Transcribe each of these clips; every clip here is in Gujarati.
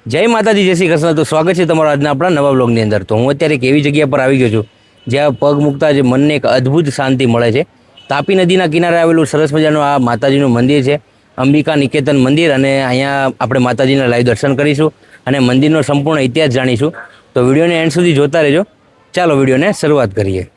જય માતાજી, જય શ્રી કૃષ્ણ. તો સ્વાગત છે તમારા આજના આપણા નવા બ્લોગની અંદર. તો હું અત્યારે એક એવી જગ્યા પર આવી ગયો છું જ્યાં પગ મૂકતા જ મનને એક અદ્ભુત શાંતિ મળે છે. તાપી નદીના કિનારે આવેલું સરસ મજાનું આ માતાજીનું મંદિર છે, અંબિકા નિકેતન મંદિર. અને અહીંયા આપણે માતાજીના લાઈવ દર્શન કરીશું અને મંદિરનો સંપૂર્ણ ઇતિહાસ જાણીશું. તો વિડીયોને એન્ડ સુધી જોતા રહેજો. ચાલો વિડીયોને શરૂઆત કરીએ.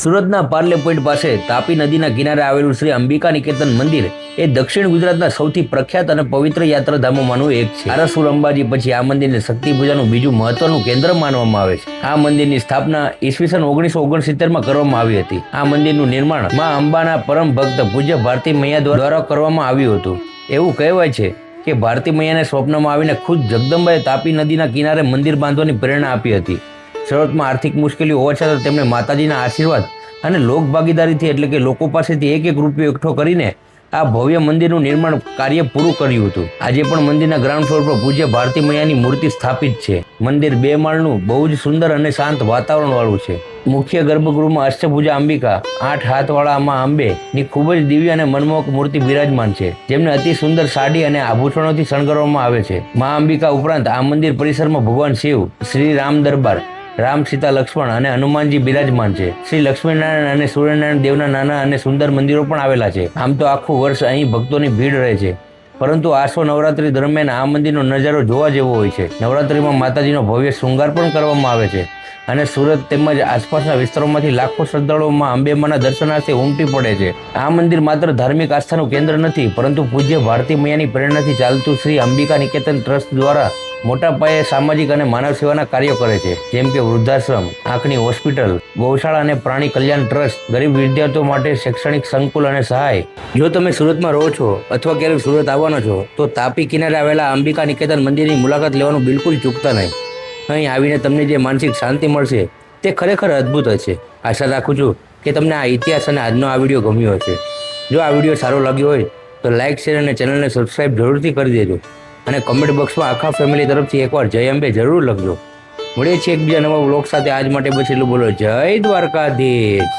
સુરતના પાર્લે પોઈન્ટ પાસે તાપી નદીના કિનારે આવેલું શ્રી અંબિકા નિકેતન મંદિર એ દક્ષિણ ગુજરાતના સૌથી પ્રખ્યાત અને પવિત્ર યાત્રાધામોમાંનું એક છે. આરસુર અંબાજી પછી આ મંદિરને શક્તિ પૂજાનું બીજું મહત્વનું કેન્દ્ર માનવામાં આવે છે. આ મંદિરની સ્થાપના ઈસવીસન 1969માં કરવામાં આવી હતી. આ મંદિરનું નિર્માણ માં અંબાના પરમ ભક્ત પૂજ્ય ભારતી મૈયા દ્વારા કરવામાં આવ્યું હતું. એવું કહેવાય છે કે ભારતી મૈયાને સ્વપ્નમાં આવીને ખુદ જગદંબાએ તાપી નદીના કિનારે મંદિર બાંધવાની પ્રેરણા આપી હતી. શરૂઆતમાં આર્થિક મુશ્કેલીઓ હોવા છતાં તેમણે માતાજીના આશીર્વાદ અને લોક ભાગીદારીથી એટલે કે લોકો પાસેથી એક રૂપિયો એકઠો કરીને આ ભવ્ય મંદિરનું નિર્માણ કાર્ય પૂરું કર્યું હતું. આજે પણ મંદિરના ગ્રાઉન્ડ ફ્લોર પર પૂજ્ય ભારતી મૈયાની મૂર્તિ સ્થાપિત છે. મંદિર 2 માળનું બહુ જ સુંદર અને શાંત વાતાવરણ વાળું છે. મુખ્ય ગર્ભગૃહમાં અષ્ટભુજા અંબિકા 8 હાથવાળા માં અંબે ની ખૂબ જ દિવ્ય અને મનમોહક મૂર્તિ બિરાજમાન છે, જેમને અતિ સુંદર સાડી અને આભૂષણોથી શણગારવામાં આવે છે. મા અંબિકા ઉપરાંત આ મંદિર પરિસરમાં ભગવાન શિવ, શ્રી રામ દરબાર, રામ, સીતા, લક્ષ્મણ અને હનુમાનજી બિરાજમાન છે. શ્રી લક્ષ્મીનારાયણ અને સૂર્યનારાયણ દેવના નાના અને સુંદર મંદિરો પણ આવેલા છે. આમ તો આખું વર્ષ અહીં ભક્તોની ભીડ રહે છે, પરંતુ આસો નવરાત્રી દરમિયાન આ મંદિરનો નજારો જોવા જેવો હોય છે. નવરાત્રીમાં માતાજીનો ભવ્ય શૃંગાર પણ કરવામાં આવે છે અને સુરત તેમજ આસપાસના વિસ્તારોમાંથી લાખો શ્રદ્ધાળુઓમાં અંબેમાના દર્શનાર્થે ઉમટી પડે છે. આ મંદિર માત્ર ધાર્મિક આસ્થાનું કેન્દ્ર નથી, પરંતુ પૂજ્ય ભારતી મૈયાની પ્રેરણાથી ચાલતું શ્રી અંબિકા નિકેતન ટ્રસ્ટ દ્વારા મોટા પાયે સામાજિક અને માનવ સેવાના કાર્યો કરે છે, જેમ કે વૃદ્ધાશ્રમ, આંખની હોસ્પિટલ, ગૌશાળા અને પ્રાણી કલ્યાણ ટ્રસ્ટ, ગરીબ વિદ્યાર્થીઓ માટે શૈક્ષણિક સંકુલ અને સહાય. જો તમે સુરતમાં રહો છો અથવા ક્યારેક સુરત આવવાનો છો તો તાપી કિનારે આવેલા અંબિકા નિકેતન મંદિરની મુલાકાત લેવાનું બિલકુલ ચૂકતા નહીં. અહીં આવીને તમને જે માનસિક શાંતિ મળશે તે ખરેખર અદ્ભુત હશે. આશા રાખું છું કે તમને આ ઇતિહાસ અને આજનો આ વિડીયો ગમ્યો હશે. જો આ વિડીયો સારો લાગ્યો હોય તો લાઇક, શેર અને ચેનલને સબસ્ક્રાઈબ જરૂરથી કરી દેજો અને કમેન્ટ બોક્સમાં આખા ફેમિલી તરફથી એકવાર જય અંબે જરૂર લખજો. મળીએ છીએ એક બીજા નવા વ્લોગ સાથે. આજ માટે બસ એટલું બોલો. જય દ્વારકાધીશ.